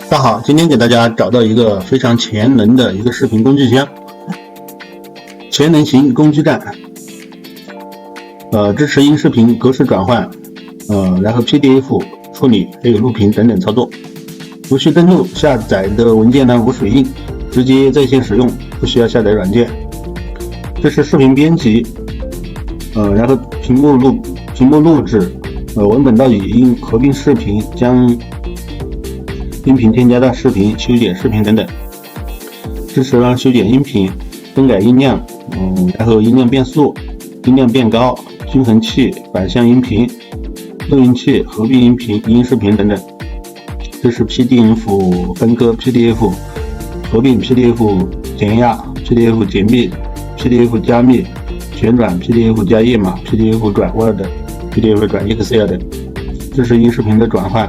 大家好，今天给大家找到一个非常全能的一个视频工具箱，全能型工具站，支持音视频格式转换，然后 PDF 处理，还有录屏等等操作，无需登录，下载的文件呢无水印，直接在线使用，不需要下载软件。这是视频编辑，然后屏幕录制，文本到语音，合并视频，将音频添加到视频，修剪视频等等，支持了修剪音频，更改音量，然后音量变速、音量变高、均衡器、反向音频、录音器、合并音频、音视频等等。这是 PDF 分割、PDF 合并、PDF 填压、PDF 解密、PDF 加密、旋转、PDF 加页码、PDF 转 Word、PDF 转 Excel 等。支持音视频的转换。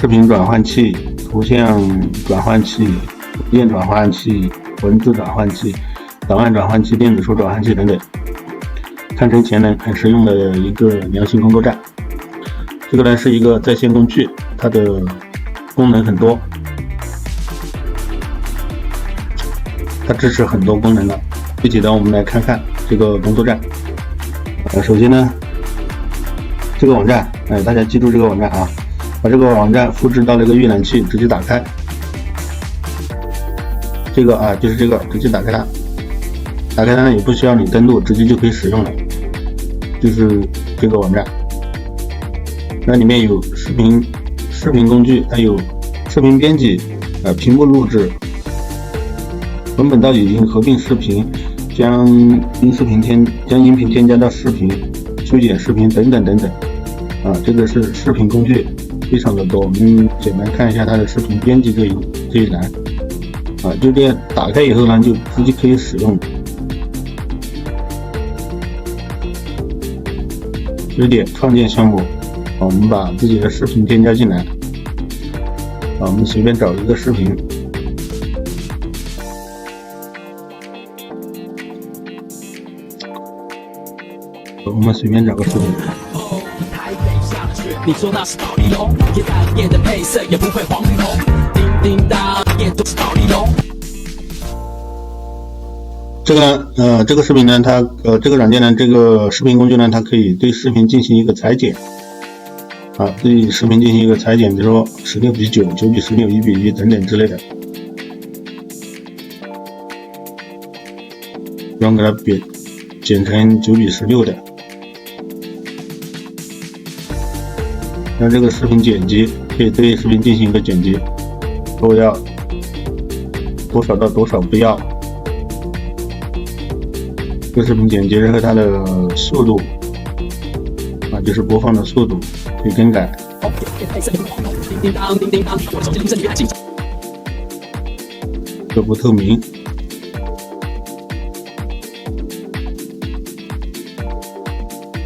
视频转换器、图像转换器、文件转换器、文字转换器、档案转换器、电子书转换器等等，堪称全能、很实用的一个良心工作站。这个呢是一个在线工具，它的功能很多，它支持很多功能的。具体的我们来看看这个工作站。首先呢，这个网站，大家记住这个网站啊。把这个网站复制到那个预览器，直接打开。这个就是这个，直接打开它。打开它呢也不需要你登录，直接就可以使用了。就是这个网站，那里面有视频工具，还有视频编辑，屏幕录制，文本到语音，合并视频，将音频添加到视频，修剪视频等等等等。这个是视频工具。非常的多，我们简单看一下它的视频编辑这一栏，就这样打开以后呢，就直接可以使用。直点创建项目，我们把自己的视频添加进来，我们随便找一个视频，我们随便找个视频。你说那是道理哦，夜半夜的配色也不会黄绿红，叮叮当夜都是道理哦。这个视频呢，它这个软件呢，这个视频工具呢，它可以对视频进行一个裁剪，对视频进行一个裁剪，比如说16:9、9:16、1:1等等之类的，然后给它剪成9:16的。那这个视频剪辑可以对视频进行一个剪辑，我要多少到多少不要。这个视频剪辑和它的速度就是播放的速度可以更改。这不透明。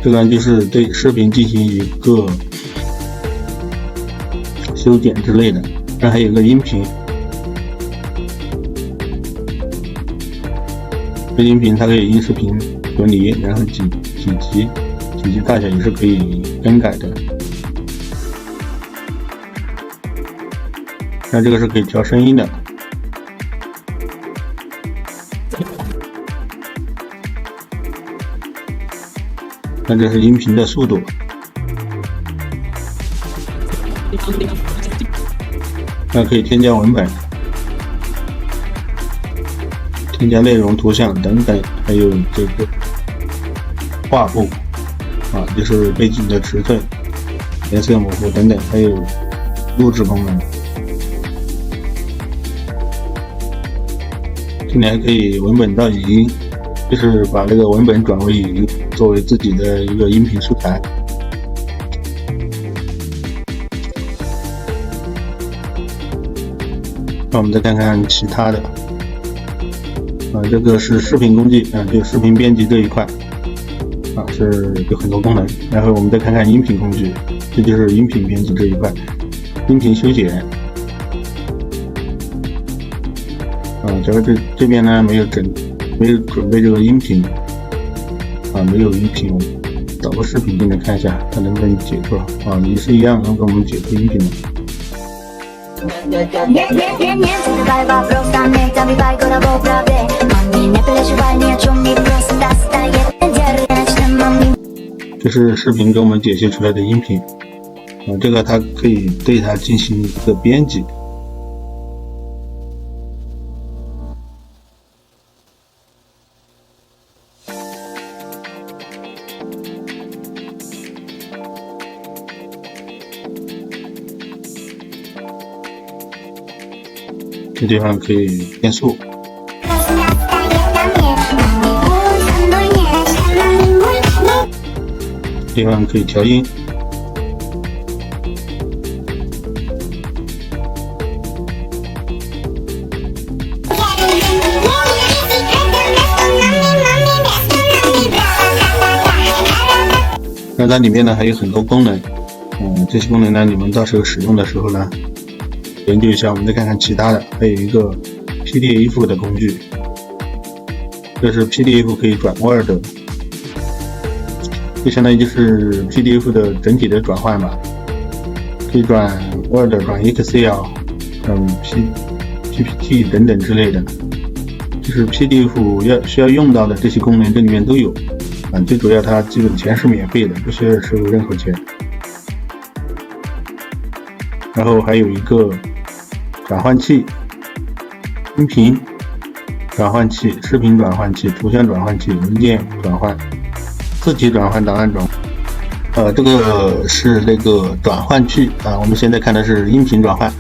这个就是对视频进行一个修剪之类的，然后还有一个音频，这音频它可以音视频分离，然后几级大小也是可以更改的。那这个是可以调声音的，那这是音频的速度。那可以添加文本、添加内容、图像等等，还有这个画布就是背景的尺寸、颜色模糊等等，还有录制功能。这里还可以文本到语音，就是把这个文本转为语音，作为自己的一个音频素材。那我们再看看其他的，这个是视频工具，就视频编辑这一块，是有很多功能。然后我们再看看音频工具，这就是音频编辑这一块，音频修剪。假如这边呢没有准备这个音频，没有音频，找个视频进来看一下，它能不能解出来也是一样能给我们解出音频的。这是视频给我们解析出来的音频这个它可以对它进行一个编辑。这地方可以变速，地方可以调音，那它里面呢还有很多功能，这些功能呢你们到时候使用的时候呢研究一下，我们再看看其他的。还有一个 PDF 的工具，这是 PDF 可以转 Word， 这相当于就是 PDF 的整体的转换吧，可以转 Word、转 Excel、PPT 等等之类的，就是 PDF 需要用到的这些功能，这里面都有最主要它基本全是免费的，不需要收任何钱。然后还有一个转换器、音频转换器、视频转换器、图像转换器、文件转换、字体转换、档案转换。这个是那个转换器我们现在看的是音频转换。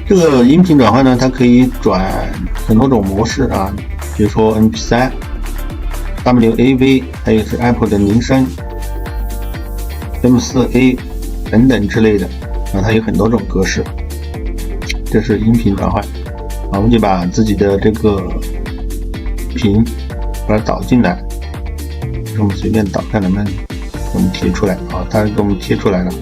这个音频转换呢，它可以转很多种模式比如说 MP3、WAV， 还有是 Apple 的铃声、M4A 等等之类的它有很多种格式。这是音频转换我们就把自己的这个音频把它导进来，我们随便导看能不能给我们贴出来它给我们贴出来了。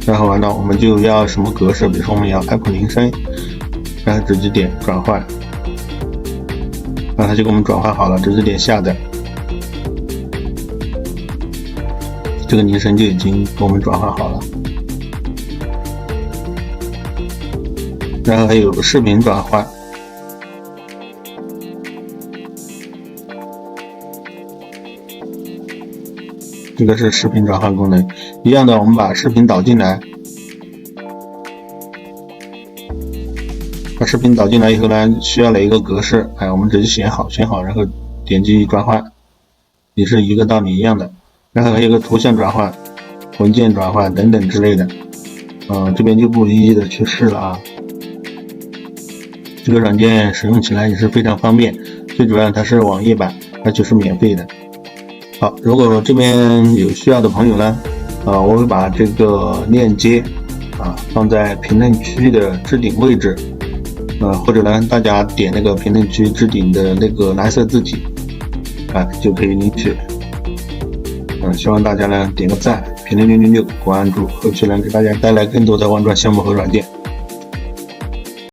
然后完了我们就要什么格式，比如说我们要 Apple 铃声，然后直接点转换，它就给我们转换好了，直接点下载，这个铃声就已经给我们转换好了。然后还有视频转换，这个是视频转换功能，一样的，我们把视频导进来，把视频导进来以后呢，需要哪一个格式，我们直接选好，然后点击转换，也是一个道理一样的。然后还有个图像转换、文件转换等等之类的，这边就不一一的去试了这个软件使用起来也是非常方便，最主要它是网页版，而且是免费的。好，如果这边有需要的朋友呢，我会把这个链接放在评论区的置顶位置，或者呢大家点那个评论区置顶的那个蓝色字体就可以领取。希望大家呢点个赞，评论666，关注，后期呢给大家带来更多的玩转项目和软件。